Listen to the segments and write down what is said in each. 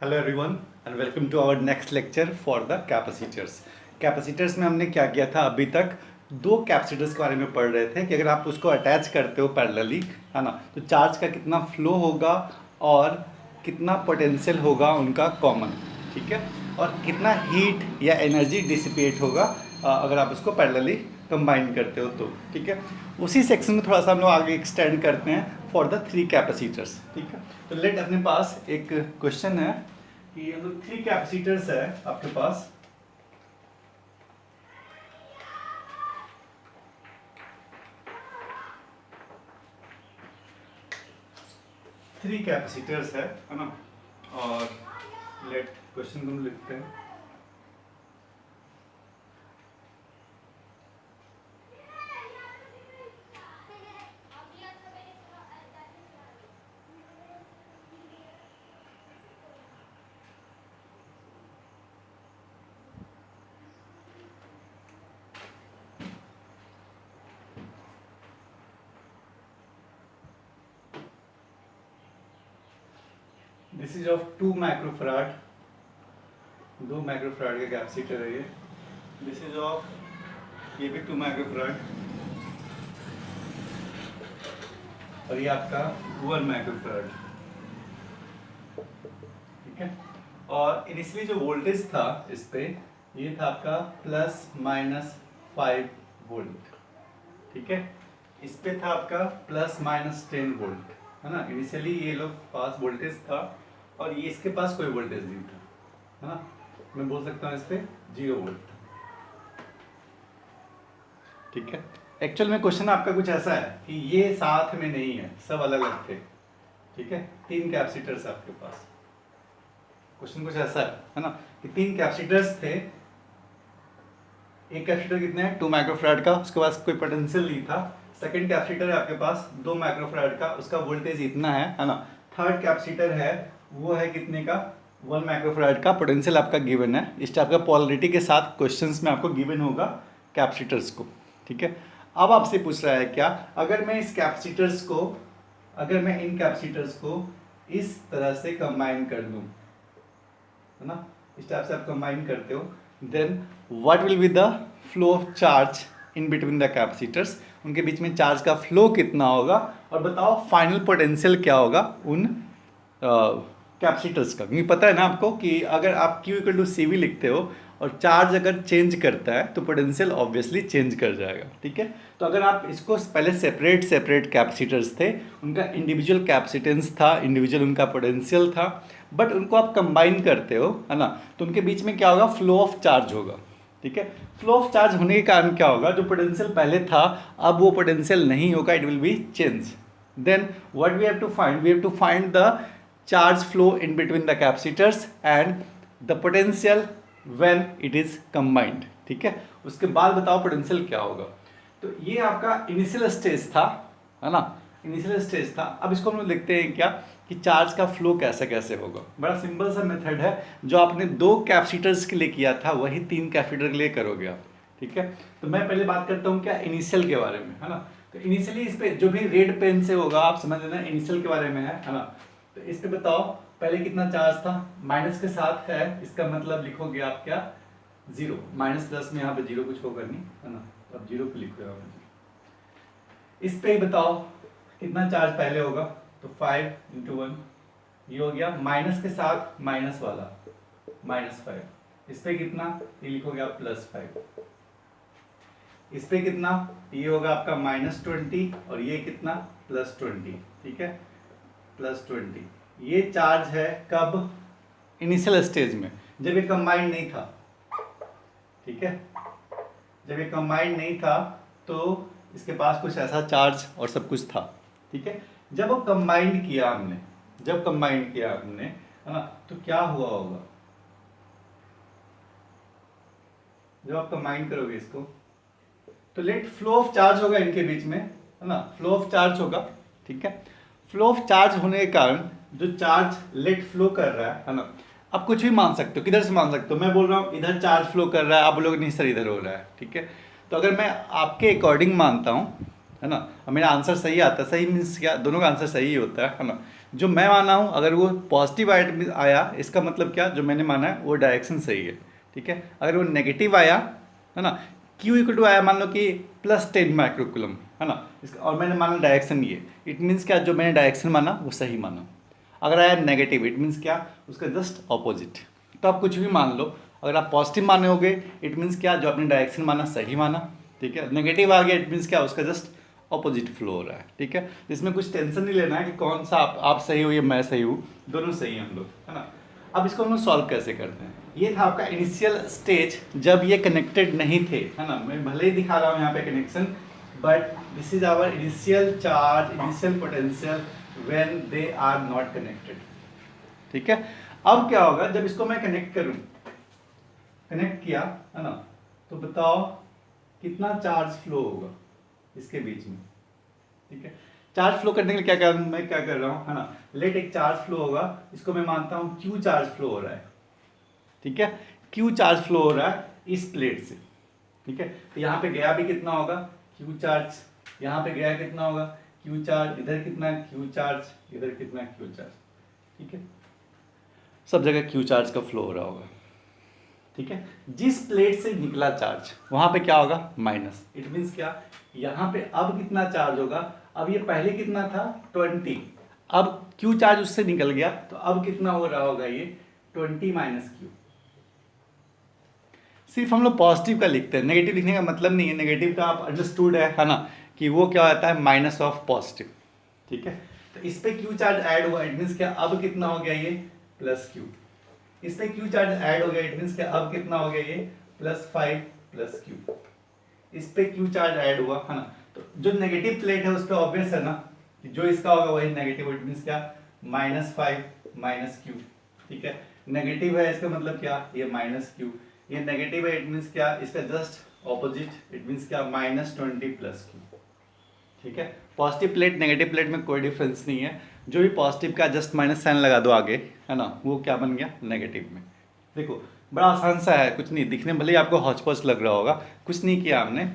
Hello everyone and welcome to our next lecture for the capacitors. Capacitors में हमने क्या किया था, अभी तक दो कैपेसिटर्स के बारे में पढ़ रहे थे कि अगर आप उसको अटैच करते हो पैरेलली, है ना, तो चार्ज का कितना फ्लो होगा और कितना पोटेंशियल होगा उनका कॉमन, ठीक है, और कितना हीट या एनर्जी डिसिपेट होगा अगर आप उसको पैरेलली कंबाइन करते हो तो, ठीक है। उसी सेक्शन में थोड़ा सा हम लोग आगे एक्सटेंड करते हैं फॉर द थ्री कैपेसिटर्स, ठीक है। तो लेट अपने पास एक क्वेश्चन है कि हम लोग थ्री कैपेसिटर्स है आपके पास। थ्री कैपेसिटर्स है ना, और लेट क्वेश्चन हम लिखते हैं। This is of 2 microfarad, 2 microfarad का कैपेसिटर है ये। दिस इज ऑफ, ये भी 2 माइक्रोफराड, और ये आपका 1 माइक्रोफराड, ठीक है। और इनिशियली जो वोल्टेज था इस पे, ये था आपका ±5 वोल्ट, ठीक है। इस पे था आपका ±10 वोल्ट, है ना। इनिशियली ये लोग पास वोल्टेज था और ये इसके पास कोई वोल्टेज नहीं था, है ना। मैं बोल सकता हूँ इस पे 0 वोल्ट था, ठीक है। एक्चुअल में क्वेश्चन आपका कुछ ऐसा है कि ये साथ में नहीं है, सब अलग अलग थे, ठीक है। 3 कैपेसिटर्स आपके पास, क्वेश्चन कुछ ऐसा है ना, कि 3 कैपेसिटर्स थे। एक कैपेसिटर कितने हैं, 2 माइक्रोफैराड का, उसके पास कोई पोटेंशियल नहीं था। सेकंड कैपेसिटर है आपके पास 2 माइक्रोफैराड का, उसका वोल्टेज इतना है ना। थर्ड कैपेसिटर है, वो है कितने का, 1 माइक्रोफैराड का, पोटेंशियल आपका गिवन है। इस टाइप का पोलरिटी के साथ क्वेश्चंस में आपको गिवन होगा कैपेसिटर्स को, ठीक है। अब आपसे पूछ रहा है क्या, अगर मैं इस कैपेसिटर्स को, अगर मैं इन कैपेसिटर्स को इस तरह से कंबाइन कर दूं, है ना, इस टाइप से आप कंबाइन करते हो, then what will be the flow of charge in between the capacitors, उनके बीच में चार्ज का फ्लो कितना होगा, और बताओ फाइनल पोटेंशियल क्या होगा उन कैपेसिटर्स का। क्योंकि पता है ना आपको कि अगर आप Q equal to C V लिखते हो और चार्ज अगर चेंज करता है तो पोटेंशियल ऑब्वियसली चेंज कर जाएगा, ठीक है। तो अगर आप इसको पहले सेपरेट सेपरेट कैपेसिटर्स थे, उनका इंडिविजुअल कैपेसिटेंस था, इंडिविजुअल उनका पोटेंशियल था, बट उनको आप कंबाइन करते हो, है ना, तो उनके बीच में क्या होगा, फ्लो ऑफ चार्ज होगा, ठीक है। फ्लो ऑफ चार्ज होने के कारण क्या होगा, जो पोटेंशियल पहले था अब वो पोटेंशियल नहीं होगा, it will be change. Then what we have to find, we have to find the charge flow in between the capacitors and the potential when it is combined, ठीक है। उसके बाद बताओ पोटेंशियल क्या होगा। तो ये आपका इनिशियल स्टेज था, है ना, इनिशियल स्टेज था। अब इसको हम लोग देखते हैं क्या, कि चार्ज का फ्लो कैसे कैसे होगा। बड़ा सिंपल सा मेथड है, जो आपने 2 कैपेसिटर्स के लिए किया था वही 3 कैपेसिटर के लिए करोगे आप, ठीक है। तो मैं पहले बात करता हूँ क्या, इनिशियल के बारे में, है ना। तो इनिशियली इस पे जो भी रेड पेन से होगा आप समझ लेना इनिशियल के बारे में है ना। तो इस पे बताओ पहले कितना चार्ज था, माइनस के साथ है, इसका मतलब लिखोगे आप क्या, 0। माइनस प्लस में यहाँ पे 0 कुछ होगा नहीं, है ना, तो अब 0 पे लिखो यहाँ पे। इस पे ही बताओ कितना चार्ज पहले होगा, तो 5 × 1, ये हो गया, माइनस के साथ माइनस वाला -5। इस पे कितना, ये लिखोगे आप +5। इस पे कितना, ये होगा आपका -20, और ये कितना, +20, ठीक है, +20। ये चार्ज है कब, इनिशियल स्टेज में, जब ये कंबाइंड नहीं था, ठीक है। जब ये कंबाइंड नहीं था तो इसके पास कुछ ऐसा चार्ज और सब कुछ था, ठीक है। जब वो कंबाइंड किया हमने, जब कंबाइंड किया हमने, है ना, तो क्या हुआ होगा, जब आप कंबाइन करोगे इसको, तो लेट फ्लो ऑफ चार्ज होगा इनके बीच में, है ना, फ्लो ऑफ चार्ज होगा, ठीक है। फ्लो ऑफ चार्ज होने के कारण जो चार्ज लेट फ्लो कर रहा है ना, आप कुछ भी मान सकते हो, किधर से मान सकते हो, मैं बोल रहा हूँ इधर चार्ज फ्लो कर रहा है, आप लोग नहीं सर इधर हो रहा है, ठीक है। तो अगर मैं आपके अकॉर्डिंग मानता हूँ, है ना, और मेरा आंसर सही आता है, सही मीन्स क्या, दोनों का आंसर सही होता है ना। जो मैं माना हूँ अगर वो पॉजिटिव आया इसका मतलब क्या, जो मैंने माना है वो डायरेक्शन सही है, ठीक है। अगर वो नेगेटिव आया है ना, Q इक्वल टू आया मान लो कि +10 माइक्रोकुलम है ना, इसका और मैंने माना डायरेक्शन ये, इट मीन्स क्या, जो मैंने डायरेक्शन माना वो सही माना। अगर आया नेगेटिव इट मीन्स क्या, उसका जस्ट ऑपोजिट। तो आप कुछ भी मान लो, अगर आप पॉजिटिव माने होगे इट मीन्स क्या, जो आपने डायरेक्शन माना सही माना, ठीक है। नेगेटिव आ गया इट मीन्स क्या, उसका जस्ट ऑपोजिट फ्लो हो रहा है, ठीक है। इसमें कुछ टेंशन नहीं लेना है कि कौन सा आप सही हो या मैं सही हूँ, दोनों सही हैं हम लोग, है ना। अब इसको हम लोग सॉल्व कैसे करते हैं, ये था आपका इनिशियल स्टेज जब ये कनेक्टेड नहीं थे, है ना। मैं भले ही दिखा रहा हूँ यहाँ पे connection, but this is our initial charge, initial potential when they are not connected, ठीक है। अब क्या होगा जब इसको मैं कनेक्ट करूं, कनेक्ट किया है ना, तो बताओ कितना चार्ज फ्लो होगा इसके बीच में, ठीक है। चार्ज फ्लो करने के लिए मैं क्या कर रहा हूं, है ना, लेट एक चार्ज फ्लो होगा, इसको मैं मानता हूं क्यू चार्ज फ्लो हो रहा है, ठीक है। क्यू चार्ज फ्लो हो रहा है इस प्लेट से, ठीक है। तो यहाँ पे गया भी कितना होगा क्यू चार्ज, यहाँ पे गया कितना होगा क्यू चार्ज, इधर कितना क्यू चार्ज, इधर कितना क्यू चार्ज, ठीक है। सब जगह क्यू चार्ज का फ्लो हो रहा होगा, ठीक है। जिस प्लेट से निकला चार्ज वहां पे क्या होगा माइनस, इट मीन्स क्या, यहाँ पे अब कितना चार्ज होगा, अब ये पहले कितना था 20, अब क्यू चार्ज उससे निकल गया तो अब कितना हो रहा होगा ये 20 माइनस क्यू। सिर्फ हम लोग पॉजिटिव का लिखते हैं, नेगेटिव लिखने का मतलब नहीं है, नेगेटिव का आप अंडरस्टूड है ना, कि वो क्या होता है माइनस ऑफ पॉजिटिव, ठीक है। तो इस पे क्यू चार्ज ऐड हुआ इट मीन्स क्या, अब कितना हो गया ये प्लस क्यू, इस पे क्यू चार्ज ऐड हो गया इट मीन्स क्या, अब कितना हो गया ये +5 प्लस क्यू, इस पे क्यू चार्ज ऐड हुआ है ना। तो जो नेगेटिव प्लेट है उस पे ऑब्वियस है ना कि जो इसका होगा वही नेगेटिव, इट मीन्स क्या -5 माइनस क्यू, ठीक है। नेगेटिव है इसका मतलब क्या, ये माइनस क्यू, ये नेगेटिव है इट मीन्स क्या, इसका जस्ट ऑपोजिट इट मीन्स क्या -20 प्लस क्यू, ठीक है। पॉजिटिव प्लेट नेगेटिव प्लेट में कोई डिफरेंस नहीं है, जो भी पॉजिटिव का जस्ट माइनस साइन लगा दो आगे, है ना, वो क्या बन गया नेगेटिव में। देखो बड़ा आसान सा है, कुछ नहीं, दिखने भले ही आपको हौच पौच लग रहा होगा, कुछ नहीं किया हमने,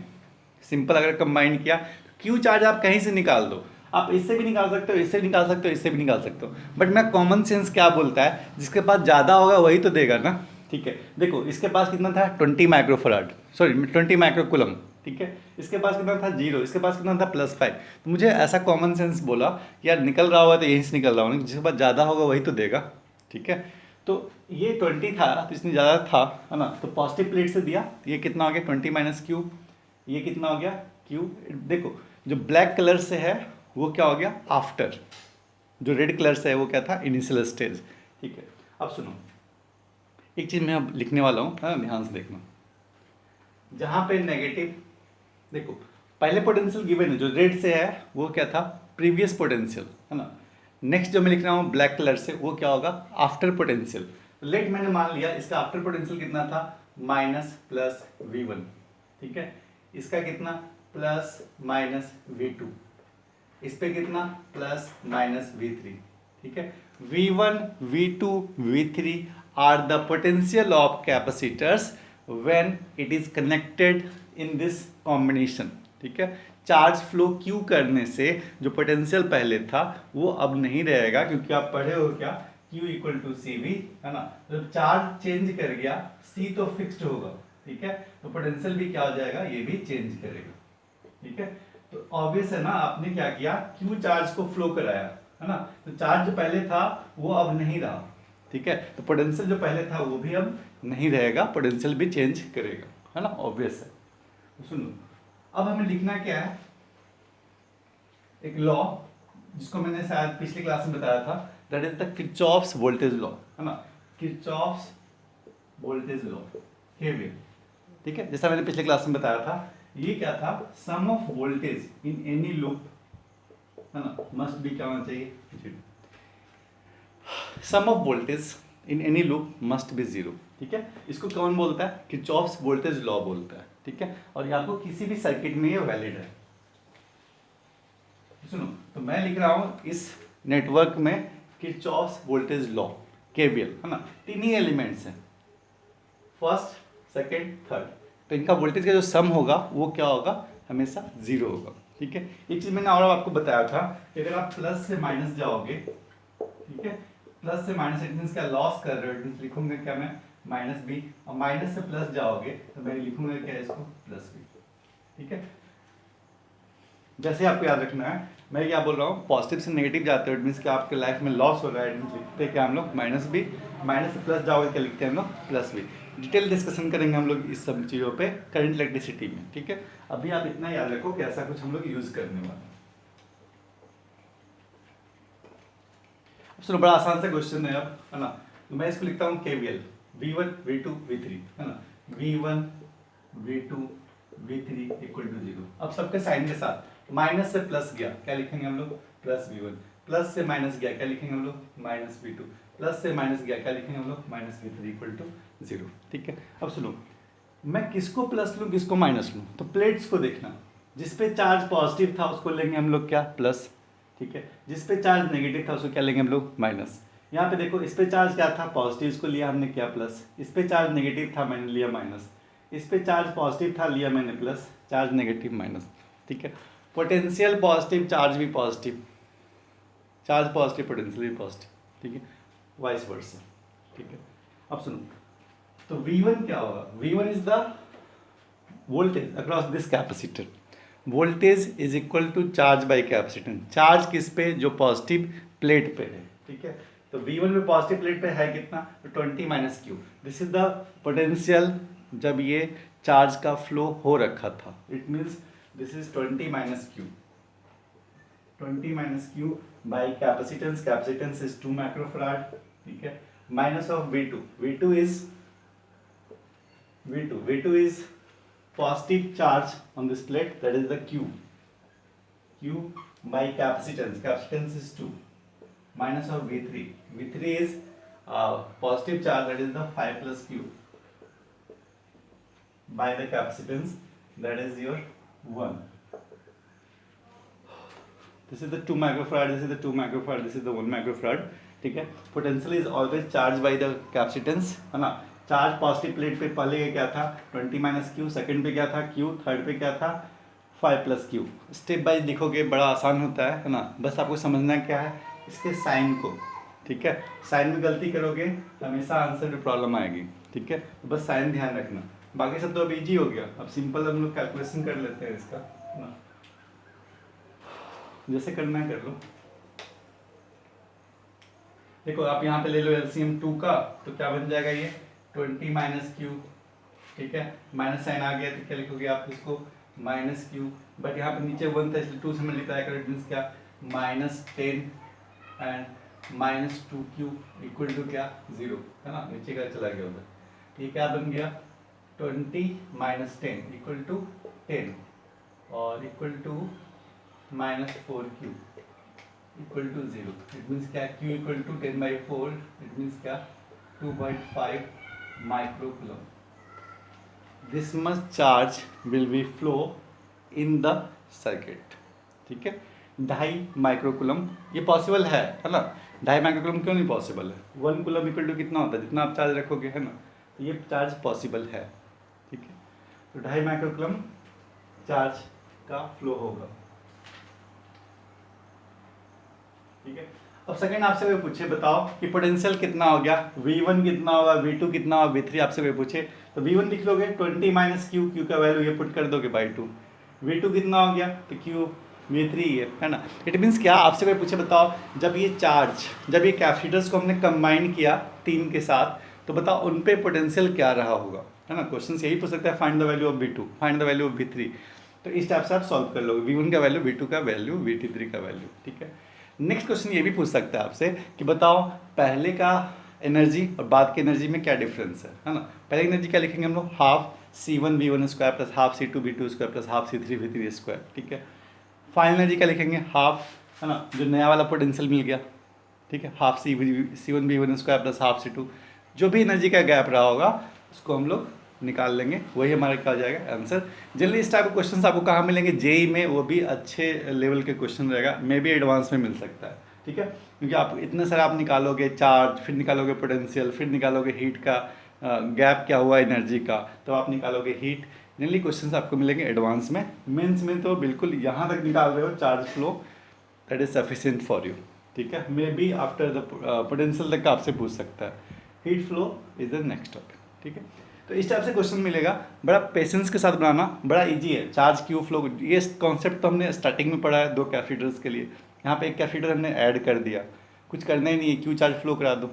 सिंपल अगर कंबाइन किया क्यू चार्ज आप कहीं से निकाल दो, आप इससे भी निकाल सकते हो, इससे भी निकाल सकते हो, इससे भी निकाल सकते हो, बट मैं कॉमन सेंस क्या बोलता है, जिसके पास ज़्यादा होगा वही तो देगा ना, ठीक है। देखो इसके पास कितना था 20 माइक्रोफराड, सॉरी 20 माइक्रोकुलम, ठीक है। इसके पास कितना था 0, इसके पास कितना था +5, तो मुझे ऐसा कॉमन सेंस बोला कि यार निकल रहा होगा तो यहीं से निकल रहा होगा, जिसके पास ज़्यादा होगा वही तो देगा, ठीक है। तो ये 20 था तो इसने ज़्यादा था, है ना, तो पॉजिटिव प्लेट से दिया, ये कितना हो गया 20 माइनस क्यू, ये कितना हो गया क्यू। देखो जो ब्लैक कलर से है वो क्या हो गया आफ्टर, जो रेड कलर से है वो क्या था इनिशियल स्टेज, ठीक है। अब सुनो एक चीज़ मैं अब लिखने वाला हूँ, हाँ ध्यान से देखना, जहाँ पे नेगेटिव, देखो पहले पोटेंशियल गिवन है जो रेड से है वो क्या था प्रीवियस पोटेंशियल, है ना। नेक्स्ट जो मैं लिख रहा हूँ ब्लैक कलर से वो क्या होगा आफ्टर पोटेंशियल। लेट मैंने मान लिया इसका आफ्टर पोटेंशियल कितना था -+V1, ठीक है। इसका कितना +-V2, इस पे कितना +-V3, ठीक है। V1 V2 V3 are the potential of capacitors when it is connected in this combination, ठीक है। चार्ज फ्लो क्यू करने से जो पोटेंशियल पहले था वो अब नहीं रहेगा, क्योंकि आप पढ़े हो क्या Q = CV, है ना। जब चार्ज चेंज कर गया C तो फिक्स्ड होगा, ठीक है, तो पोटेंशियल भी क्या हो जाएगा ये भी चेंज करेगा, ठीक है। तो ऑब्वियस है ना, आपने क्या किया क्यू चार्ज को फ्लो कराया, है ना, तो चार्ज जो पहले था वो अब नहीं रहा, ठीक है। तो पोटेंशियल जो पहले था वो भी अब नहीं रहेगा, पोटेंशियल भी चेंज करेगा, है ना, ऑब्वियस है। तो सुनो अब हमें लिखना क्या है, एक लॉ जिसको मैंने शायद पिछली क्लास में बताया था, that is the Kirchhoff's voltage law, है ना, किरचॉफ्स वोल्टेज लॉ केवीएल, ठीक है। जैसा मैंने पिछले क्लास में बताया था, ये क्या था sum of voltage in any loop, है ना, मस्ट बी क्या होना चाहिए 0, sum of voltage in any loop must be 0, ठीक है। इसको कौन बोलता है किरचॉफ्स वोल्टेज लॉ बोलता है, ठीक है। और ये आपको किसी भी सर्किट में ये वैलिड है। सुनो तो मैं लिख रहा हूं इस नेटवर्क में किरचॉफ्स वोल्टेज लॉ केवीएल, है ना, तीन ही एलिमेंट्स हैं फर्स्ट सेकंड थर्ड, तो इनका वोल्टेज का जो सम होगा वो क्या होगा हमेशा 0 होगा, ठीक है। एक चीज़ मैंने और आपको बताया था कि अगर आप प्लस से माइनस जाओगे ठीक है। प्लस से माइनस इट मीन्स क्या, लॉस कर रहे हो, इट मीन्स लिखूंगा क्या मैं माइनस बी, और माइनस से प्लस जाओगे तो मैं लिखूंगा क्या इसको प्लस बी। ठीक है, जैसे आपको याद रखना है, मैं क्या बोल रहा हूँ, पॉजिटिव से नेगेटिव जाते हो इट मीन्स कि आपके लाइफ में लॉस हो रहा है, इट मीन्स लिखते हैं क्या हम लोग माइनस बी, माइनस से प्लस जाओगे क्या लिखते हैं हम लोग प्लस बी। डिटेल डिस्कशन करेंगे हम लोग इस सब चीज़ों पे करंट इलेक्ट्रिसिटी में। ठीक है, अभी आप इतना याद रखो कि ऐसा कुछ हम लोग यूज करने वाले हैं। सुनो, बड़ा आसान सा क्वेश्चन है अब, है ना, तो मैं इसको लिखता हूँ KVL, V1 V2 V3, है ना, V1 V2 V3 equal to 0। अब सबके साइन के साथ माइनस से प्लस गया क्या लिखेंगे हम लोग प्लस V1, प्लस से माइनस गया क्या लिखेंगे हम लोग माइनस V2, प्लस से माइनस गया क्या लिखेंगे हम लोग माइनस V3 इक्वल टू 0। ठीक है, अब सुनो, मैं किसको प्लस लूँ किसको माइनस लूँ, तो प्लेट्स को देखना, जिसपे चार्ज पॉजिटिव था उसको लेंगे हम लोग क्या प्लस, ठीक है, जिस पे चार्ज नेगेटिव था उसको क्या लेंगे हम लोग माइनस। यहाँ पे देखो, इस पे चार्ज क्या था पॉजिटिव, इसको लिया हमने क्या प्लस, इस पे चार्ज नेगेटिव था मैंने लिया माइनस, इस पे चार्ज पॉजिटिव था लिया मैंने प्लस, चार्ज नेगेटिव माइनस। ठीक है, पोटेंशियल पॉजिटिव चार्ज भी पॉजिटिव, चार्ज पॉजिटिव पोटेंशियल भी पॉजिटिव। ठीक है, वाइस वर्सा। ठीक है, अब सुनो, तो V1 क्या होगा, V1 is the voltage across this capacitor, voltage is equal to charge by capacitance, charge किस पे, जो पॉजिटिव प्लेट पे है। ठीक है, तो V1 में पॉजिटिव प्लेट पे है कितना, तो 20 minus Q, this is the potential जब ये चार्ज का फ्लो हो रखा था, it means this is 20 minus Q, 20 minus Q by capacitance, capacitance is 2 microfarad. ठीक है, minus of V2, V2 is positive charge on this plate, that is the Q by capacitance is 2, minus of V3 is positive charge, that is the 5 plus Q by the capacitance, that is your 1. This is the 2 microfarad, this is the 2 microfarad, this is the 1 microfarad. ठीक है, potential is always charge by the capacitance, है ना, charge positive plate पे पहले क्या था 20 minus Q, second पे क्या था Q, थर्ड पे क्या था 5 प्लस क्यू। स्टेप बाय लिखोगे बड़ा आसान होता है ना, बस आपको समझना क्या है इसके साइन को। ठीक है, साइन में गलती करोगे हमेशा आंसर में प्रॉब्लम आएगी। ठीक है, तो बस साइन ध्यान रखना, बाकी सब तो अब इजी हो गया। अब सिंपल हम लोग कैलकुलेशन कर लेते हैं इसका, है ना, जैसे करना है कर लो। देखो आप यहाँ पे ले लो एलसीएम 2 का, तो क्या बन जाएगा ये 20 माइनस क्यू। ठीक है, माइनस साइन आ गया तो क्या लिखोगे आप इसको माइनस क्यू, बट यहाँ पे नीचे 1 था इसलिए 2 से मल्टीप्लाई करो, इट मीन्स क्या minus 10 and minus 2Q equal to क्या 0, है ना, नीचे का चला गया उधर। ये क्या बन गया 20 माइनस 10 इक्वल टू 10 और equal to minus 4Q equal to 0, it means क्या Q equal to 10/4, it means क्या 2.5 microcoulomb. This much charge will be flow in the circuit. ठीक है, 2.5 माइक्रोकूलम ये पॉसिबल है ना, 2.5 माइक्रोकूलम क्यों नहीं पॉसिबल है, 1 कूलम इक्वल टू कितना होता है, जितना आप चार्ज रखोगे, है ना, तो ये चार्ज पॉसिबल है। ठीक है, तो 2.5 माइक्रोकूलम चार्ज का फ्लो होगा। ठीक है, अब सेकंड आपसे वे पूछे बताओ कि पोटेंशियल कितना हो गया, V1 कितना होगा, V2 कितना होगा, V3 आपसे वे पूछे, तो V1 लिख लोगे 20 माइनस क्यू, क्यू का वैल्यू ये पुट कर दोगे बाई 2, V2 कितना हो गया तो Q V3 है ना। इट मीन्स क्या आपसे वे पूछे बताओ जब ये चार्ज, जब ये कैपेसिटर्स को हमने कंबाइन किया 3 के साथ, तो बताओ उन पे पोटेंशियल क्या रहा होगा, है ना। क्वेश्चन यही पूछ सकता है find the value of V2, find the value of V3, तो इस टाइप से आप सॉल्व कर लोगे, V1 का वैल्यू, V2 का वैल्यू, V3 का वैल्यू। ठीक है, नेक्स्ट क्वेश्चन ये भी पूछ सकता है आपसे कि बताओ पहले का एनर्जी और बाद की एनर्जी में क्या डिफरेंस है ना। पहले एनर्जी क्या लिखेंगे हम लोग half C1V1 square plus half C2V2 square plus half C3V3 square. ठीक है, फाइनल एनर्जी क्या लिखेंगे हाफ, है ना, जो नया वाला पोटेंशियल मिल गया। ठीक है, half C1V1 square plus half C2, जो भी एनर्जी का गैप रहा होगा उसको हम लोग निकाल लेंगे, वही हमारे क्या आ जाएगा आंसर। जनरली इस टाइप के क्वेश्चन आपको कहाँ मिलेंगे, जेई में, वो भी अच्छे लेवल के क्वेश्चन रहेगा, मे भी एडवांस में मिल सकता है। ठीक है, क्योंकि आप इतने सारे आप निकालोगे चार्ज, फिर निकालोगे पोटेंशियल, फिर निकालोगे हीट का गैप क्या हुआ एनर्जी का, तो आप निकालोगे हीट। जनरली क्वेश्चन आपको मिलेंगे एडवांस में, मेंस में तो बिल्कुल यहाँ तक निकाल रहे हो charge flow, that is sufficient for you. ठीक है, may be after the potential तक आपसे पूछ सकता है। Heat flow is the next topic. ठीक है, तो इस टाइप से क्वेश्चन मिलेगा, बड़ा पेशेंस के साथ बनाना, बड़ा इजी है। चार्ज क्यू फ्लो, ये कॉन्सेप्ट तो हमने स्टार्टिंग में पढ़ा है 2 कैपेसिटर्स के लिए। यहाँ पे एक कैपेसिटर हमने ऐड कर दिया, कुछ करना ही नहीं है, क्यू चार्ज फ्लो करा दो।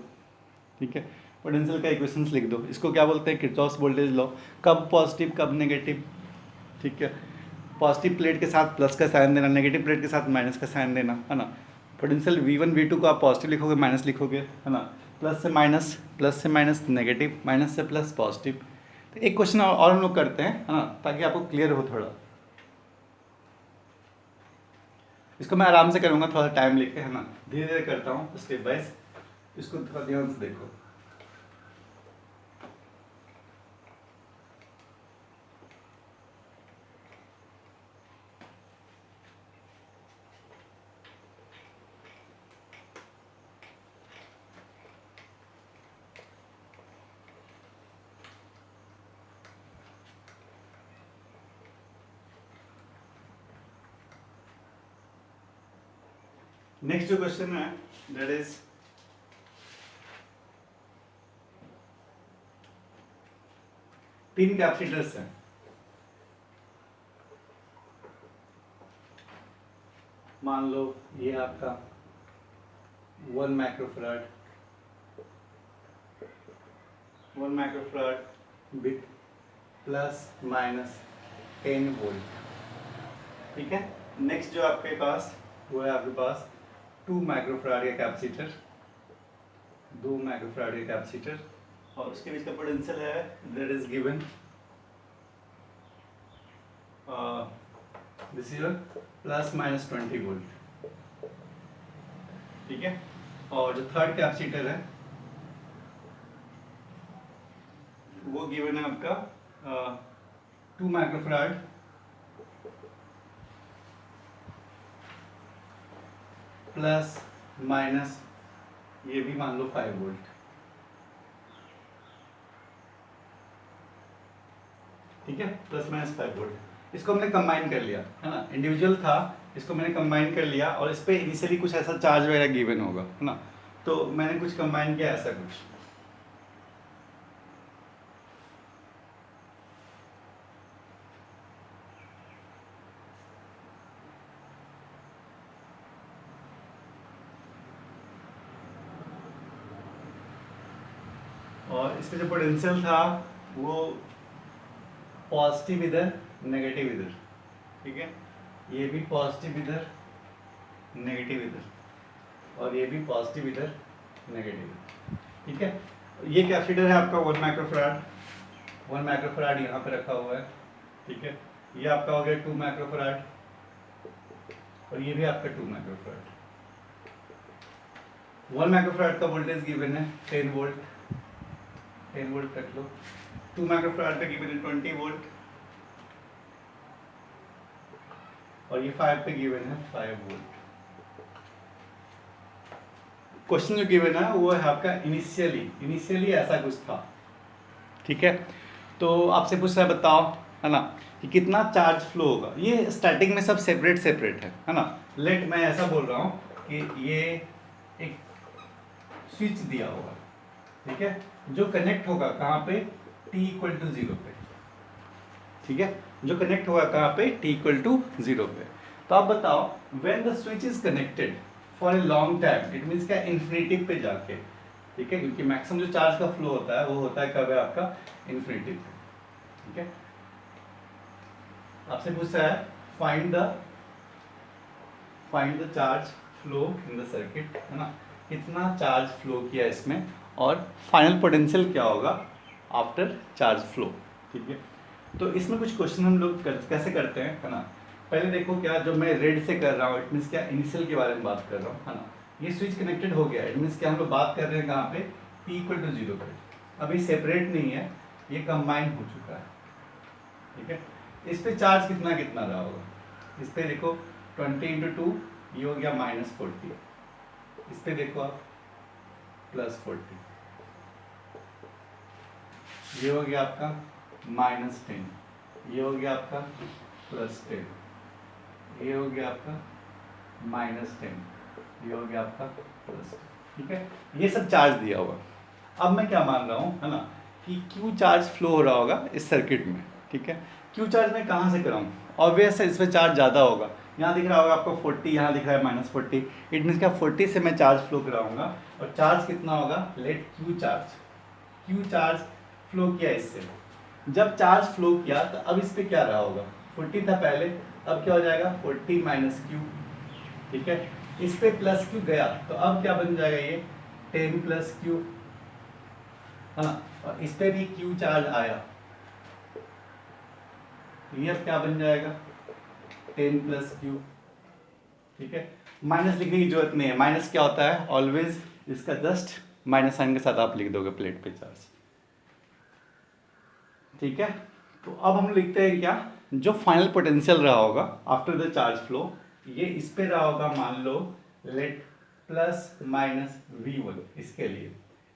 ठीक है, पोटेंशियल का इक्वेशंस लिख दो, इसको क्या बोलते हैं, किरचॉफ्स वोल्टेज लॉ, कब पॉजिटिव कब नेगेटिव। ठीक है, पॉजिटिव प्लेट के साथ प्लस का साइन देना, नेगेटिव प्लेट के साथ माइनस का साइन देना, है ना। पोटेंशियल V1 V2 को आप पॉजिटिव लिखोगे, माइनस लिखोगे, है ना। प्लस से माइनस नेगेटिव, माइनस से प्लस पॉजिटिव। तो एक क्वेश्चन और हम लोग करते हैं, है ना, ताकि आपको क्लियर हो थोड़ा। इसको मैं आराम से करूँगा, थोड़ा टाइम लेके, है ना, धीरे धीरे करता हूँ स्टेप बाइज। इसको थोड़ा ध्यान से देखो। नेक्स्ट जो क्वेश्चन है दैट इज तीन कैपेसिटर्स हैं। मान लो ये आपका 1 microfarad with plus minus 10 volt. ठीक है, नेक्स्ट जो आपके पास वो है आपके पास 2 माइक्रोफैराड का कैपेसिटर, 2 माइक्रोफैराड का कैपेसिटर, और उसके बीच का पोटेंशियल है that is given this is plus minus 20 volt. ठीक है, और जो थर्ड कैपेसिटर है वो गिवन है आपका 2 माइक्रोफैराड प्लस माइनस ये भी मान लो 5 वोल्ट। ठीक है, प्लस माइनस 5 वोल्ट। इसको हमने कंबाइन कर लिया, है ना, इंडिविजुअल था, इसको मैंने कंबाइन कर लिया, और इस पे इनिशियली कुछ ऐसा चार्ज वगैरह गिवन होगा, है ना, तो मैंने कुछ कंबाइन किया ऐसा कुछ। और इस पे जो पोटेंशियल था वो पॉजिटिव इधर नेगेटिव इधर। ठीक है, ये भी पॉजिटिव इधर नेगेटिव इधर, और ये भी पॉजिटिव इधर नेगेटिव। ठीक है, ये कैपेसिटर है आपका 1 माइक्रोफैराड, 1 माइक्रोफैराड यहाँ पे रखा हुआ है। ठीक है, ये आपका हो गया 2 माइक्रोफैराड, और ये भी आपका 2 माइक्रोफैराड। 1 माइक्रोफैराड का वोल्टेज गिवन है 10 वोल्ट, 10 वोल्ट रख लो। 2 माइक्रोफैराड का गिवन है 20 वोल्ट, और ये 5 पे गिवन है 5 वोल्ट। क्वेश्चन जो गिवन है वो है आपका इनिशियली ऐसा कुछ था। ठीक है, तो आपसे पूछ रहा है बताओ, है ना, कि कितना चार्ज फ्लो होगा। ये स्टार्टिंग में सब सेपरेट सेपरेट है ना। लेट मैं ऐसा बोल रहा हूँ कि ये एक स्विच दिया होगा, ठीक है, जो कनेक्ट होगा कहाँ पे, t इक्वल टू 0 पे। ठीक है, जो कनेक्ट होगा कहाँ पे, t इक्वल टू 0 पे। तो आप बताओ when the switch is connected for a long time, it means क्या, इन्फिनिटी पे जाके। ठीक है, क्योंकि मैक्सिमम जो चार्ज का फ्लो होता है वो होता है कब है आपका, इन्फिनिटी पे। ठीक है, आपसे पूछा है find the charge flow in the circuit, है ना, कितना चार्ज फ्लो किया इसमें, और फाइनल पोटेंशियल क्या होगा आफ्टर चार्ज फ्लो। ठीक है, तो इसमें कुछ क्वेश्चन हम लोग कैसे करते हैं, है ना। पहले देखो, क्या जो मैं रेड से कर रहा हूँ इट मीन्स क्या, इनिशियल के बारे में बात कर रहा हूँ, है ना। ये स्विच कनेक्टेड हो गया, इट मीन्स क्या, हम लोग बात कर रहे हैं कहाँ पे, t इक्वल टू 0 पे। अभी सेपरेट नहीं है, ये कंबाइन हो चुका है। ठीक है, इस पे चार्ज कितना कितना रहा होगा, इस पे देखो 20 इंटू 2, ये हो गया -40। इस पे देखो आप +40, ये हो गया आपका -10, ये हो गया आपका +10, ये हो गया आपका -10। ये हो गया आपका प्लस, ठीक है। ये सब चार्ज दिया हुआ। अब मैं क्या मान रहा हूँ, है ना, कि क्यू चार्ज फ्लो हो रहा होगा इस सर्किट में, ठीक है। क्यू चार्ज मैं कहाँ से कराऊँ? ऑब्वियस है इसमें चार्ज ज़्यादा होगा। यहाँ दिख रहा होगा आपको 40, यहाँ दिख रहा है -40। इट मीन्स क्या 40 से मैं चार्ज फ्लो कराऊंगा, और चार्ज कितना होगा? Let Q charge. Q charge flow किया इससे। जब चार्ज फ्लो किया तो अब इस पे क्या रहा होगा? 40 था पहले, अब क्या हो जाएगा? 40 माइनस क्यू, ठीक है। इस पे प्लस क्यू गया तो अब क्या बन जाएगा? ये 10 प्लस क्यू, है ना। और इस पे भी क्यू चार्ज आया, ये अब क्या बन जाएगा? 10 प्लस क्यू, ठीक है। माइनस लिखने की जरूरत नहीं है। माइनस क्या होता है? ऑलवेज इसका जस्ट माइनस साइन के साथ आप लिख दोगे प्लेट पे चार्ज, ठीक है। तो अब हम लिखते हैं क्या? जो फाइनल पोटेंशियल रहा होगा आफ्टर द चार्ज फ्लो, ये इस पे रहा होगा, मान लो लेट प्लस माइनस V1।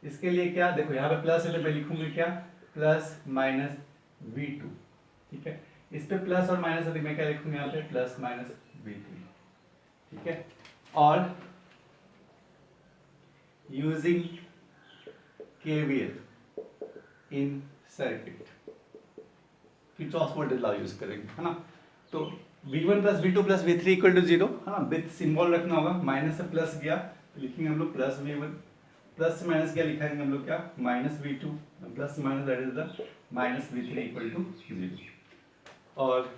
इसके लिए क्या? देखो यहाँ पे प्लस है तो मैं लिखूंगी क्या? प्लस माइनस V2, ठीक है। इस पे प्लस और माइनस है तो मैं क्या लिखूंगा यहाँ पे? प्लस माइनस V3, ठीक है। और using KVL in circuit, Kirchhoff voltage law use करेंगे, है ना। तो V1 plus V2 plus V3 equal to 0, है ना। विथ सिंबल रखना होगा, माइनस से प्लस गया तो लिखेंगे हम लोग प्लस V1, प्लस से माइनस गया लिखेंगे हम लोग क्या? Minus V2, plus minus that is the minus V3 equal to 0। और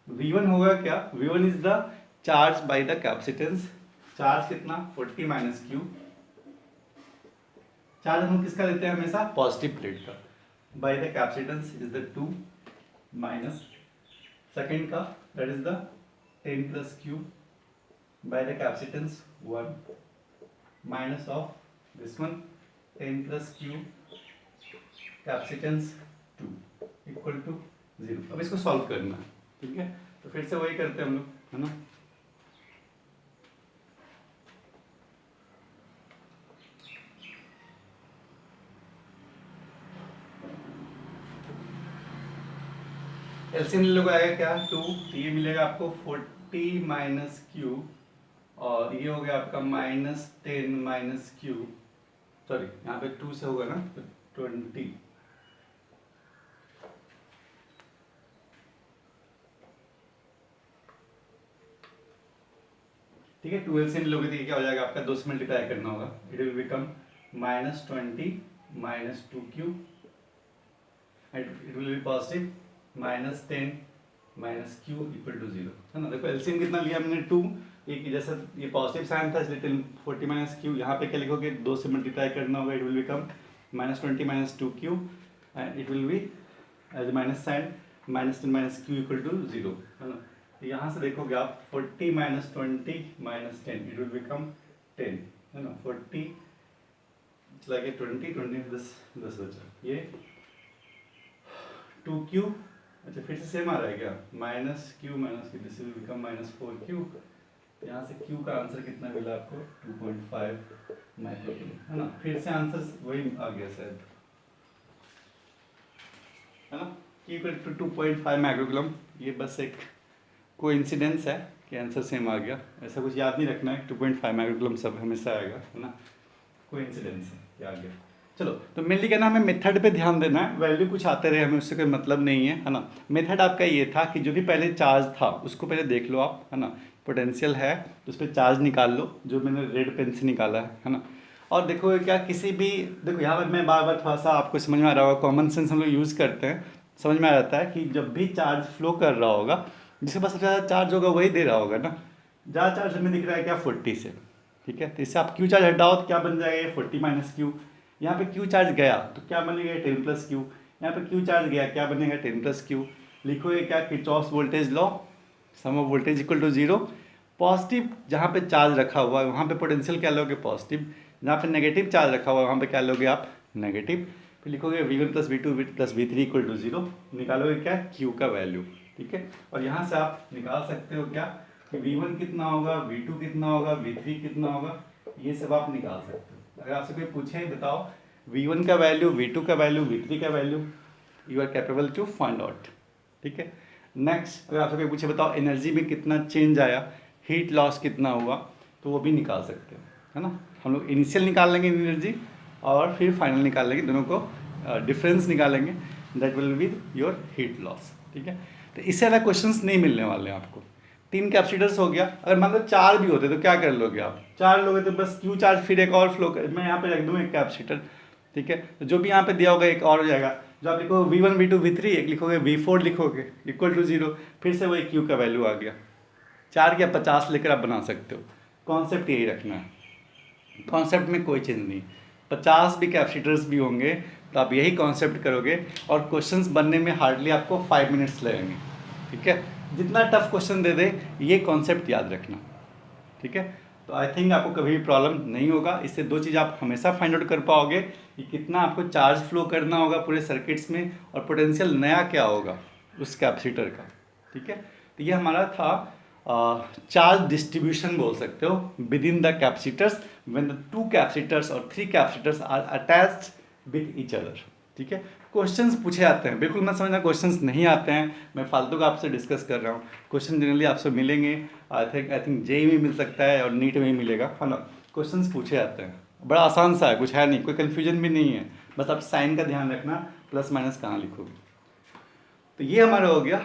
V1 होगा क्या? V1 is the charge by the capacitance. Charge कितना? 40 माइनस क्यू। चार्ज हम किसका लेते हैं? हमेशा पॉजिटिव प्लेट का। By the capacitance is the 2 minus second का, that is the 10 plus Q by the capacitance 1 minus of this one 10 plus Q capacitance 2 equal to 0। अब इसको सॉल्व करना है, ठीक है। तो फिर से वही करते हैं हम लोग, है ना। एलसीएम लोग आएगा क्या? 2, तो ये मिलेगा आपको 40 माइनस क्यू, और ये हो गया आपका -10 माइनस क्यू, सॉरी यहाँ पे 2 से होगा ना, तो 20, ठीक है। 2 एलसीएम लोगे तो क्या हो जाएगा आपका? 2 से मल्टीप्लाई करना होगा, it will become -20 minus 2q, it will be positive -10 minus Q equal to 0, है ना। देखो एलसीएम कितना लिया हमने? 2। एक जैसा ये पॉजिटिव साइन था इसलिए 40 माइनस क्यू, यहाँ पे क्या लिखोगे? 2 से मल्टीप्लाई करना होगा, it will become -20 minus 2q, and it will be as minus sign -10 minus Q equal to 0, है ना। तो यहाँ से देखोगे आप 40 minus 20 minus 10, it will become 10, है ना। 40 चला गया 20 10 बचा, ये 2q, अच्छा फिर से सेम आ रहा है क्या? -q minus q, this will become -4q। यहाँ से q का आंसर कितना मिला आपको? 2.5 माइक्रोकूलम, है ना। फिर से आंसर वही आ गया शायद, है ना। q equal to 2.5 microcoulomb. ये बस एक कोइंसिडेंस है कि आंसर सेम आ गया, ऐसा कुछ याद नहीं रखना है। 2.5 माइक्रोकूलम सब हमेशा आएगा, है ना। कोइंसिडेंस है कि आ गया। चलो, तो मेनली क्या ना, हमें मेथड पे ध्यान देना है। वैल्यू कुछ आते रहे हमें उससे कोई मतलब नहीं है ना। मेथड आपका ये था कि जो भी पहले चार्ज था उसको पहले देख लो आप, है ना। पोटेंशियल है तो उस पर चार्ज निकाल लो, जो मैंने रेड पेन से निकाला है ना। और देखो क्या, किसी भी, देखो यहाँ पर मैं बार बार थोड़ा सा आपको समझ में आ रहा होगा, कॉमन सेंस हम लोग यूज़ करते हैं, समझ में आ जाता है कि जब भी चार्ज फ्लो कर रहा होगा, जिसके पास सबसे ज़्यादा चार्ज होगा वही दे रहा होगा ना। ज़्यादा चार्ज हमें दिख रहा है क्या? 40 से, ठीक है। तो इससे आप क्यू चार्ज हटाओ तो क्या बन जाएगा? ये 40 माइनस क्यू। यहाँ पे क्यू चार्ज गया तो क्या बनेगा? 10 प्लस क्यू। यहाँ पे क्यू चार्ज गया, क्या बनेगा? 10 प्लस क्यू। लिखोगे क्या? Kirchhoff's voltage law, sum of voltage equal to 0। Positive जहाँ पे चार्ज रखा हुआ है वहाँ पे पोटेंशियल क्या लोगे? पॉजिटिव। जहाँ पे नेगेटिव चार्ज रखा हुआ है वहाँ पे क्या लोगे आप? नेगेटिव। फिर लिखोगे V1 plus V2 plus V3 equal to 0। निकालोगे क्या? क्यू का वैल्यू, ठीक है। और यहाँ से आप निकाल सकते हो क्या कि V1 कितना होगा, V2 कितना होगा, V3 कितना होगा, ये सब आप निकाल सकते हो। अगर आपसे कोई पूछे बताओ V1 का वैल्यू, V2 का वैल्यू, V3 का value, you are capable to find out, ठीक है। नेक्स्ट, अगर आपसे कोई पूछे बताओ एनर्जी में कितना चेंज आया, हीट लॉस कितना हुआ, तो वो भी निकाल सकते हो, है ना। हम लोग इनिशियल निकाल लेंगे एनर्जी और फिर फाइनल निकाल लेंगे, दोनों को डिफरेंस निकालेंगे, that will be your heat loss, ठीक है। तो इससे ज़्यादा क्वेश्चंस नहीं मिलने वाले हैं आपको। 3 कैपेसिटर्स हो गया। अगर मान लो 4 भी होते तो क्या कर लोगे आप, 4 लोगे तो बस क्यू चार्ज फिर एक और फ्लो कर, मैं यहाँ पे रख दूँ एक कैपेसिटर, ठीक है। तो जो भी यहाँ पे दिया होगा एक और हो जाएगा, जो आप लिखोगे V1 V2 V3, एक लिखोगे V4 लिखोगे इक्वल टू 0, फिर से वही क्यू का वैल्यू आ गया। 4 क्या 50 लेकर आप बना सकते हो। कॉन्सेप्ट यही रखना है, कॉन्सेप्ट में कोई चेंज नहीं। 50 भी कैपेसिटर्स भी होंगे तो आप यही कॉन्सेप्ट करोगे और क्वेश्चंस बनने में हार्डली आपको 5 मिनट्स लगेंगे, ठीक है। जितना टफ क्वेश्चन दे दे ये कॉन्सेप्ट याद रखना, ठीक है। तो आई थिंक आपको कभी भी प्रॉब्लम नहीं होगा। इससे 2 चीज़ आप हमेशा फाइंड आउट कर पाओगे कि कितना आपको चार्ज फ्लो करना होगा पूरे सर्किट्स में और पोटेंशियल नया क्या होगा उस कैपेसिटर का, ठीक है। तो ये हमारा था चार्ज डिस्ट्रीब्यूशन बोल सकते हो within the capacitors when the 2 capacitors और 3 capacitors are attached with each other, ठीक है। क्वेश्चंस पूछे जाते हैं, बिल्कुल मैं समझना क्वेश्चंस नहीं आते हैं, मैं फालतू का आपसे डिस्कस कर रहा हूँ। क्वेश्चन जनरली आपसे मिलेंगे, आई थिंक जेई में मिल सकता है और नीट में ही मिलेगा, है ना। क्वेश्चंस पूछे जाते हैं, बड़ा आसान सा है, कुछ है नहीं, कोई कन्फ्यूजन भी नहीं है, बस आप साइन का ध्यान रखना, प्लस माइनस कहाँ लिखोगे। तो ये हमारा हो गया।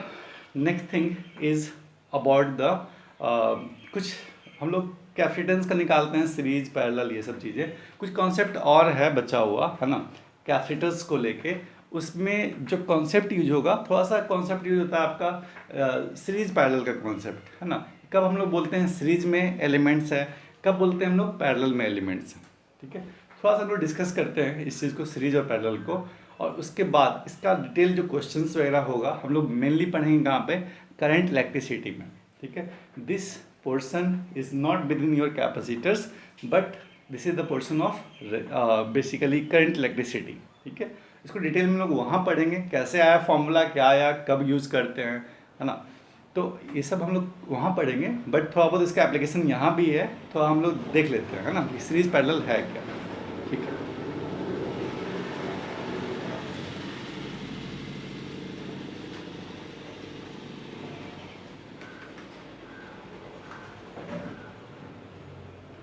Next thing is about the कुछ हम लोग कैपेसिटेंस का निकालते हैं, सीरीज पैरेलल ये सब चीज़ें, कुछ कॉन्सेप्ट और है बचा हुआ, है ना, कैपेसिटर्स को लेके। उसमें जो कॉन्सेप्ट यूज होगा, थोड़ा सा कॉन्सेप्ट यूज होता है आपका सीरीज पैरेलल का कॉन्सेप्ट, है ना। कब हम लोग बोलते हैं सीरीज में एलिमेंट्स है, कब बोलते हैं हम लोग पैरेलल में एलिमेंट्स हैं, ठीक है। थोड़ा सा हम लोग डिस्कस करते हैं इस चीज़ को, सीरीज और पैरेलल को, और उसके बाद इसका डिटेल जो क्वेश्चंस वगैरह होगा हम लोग मेनली पढ़ेंगे कहाँ पे, करंट इलेक्ट्रिसिटी में, ठीक है। This portion is not with in your capacitors but this is the portion of basically current electricity, ठीक है। इसको डिटेल में लोग वहाँ पढ़ेंगे, कैसे आया फॉर्मूला, क्या आया, कब यूज़ करते हैं, है ना। तो ये सब हम लोग वहाँ पढ़ेंगे, बट थोड़ा बहुत इसका एप्लीकेशन यहाँ भी है, तो हम लोग देख लेते हैं, है ना, सीरीज पैरेलल है क्या, ठीक है।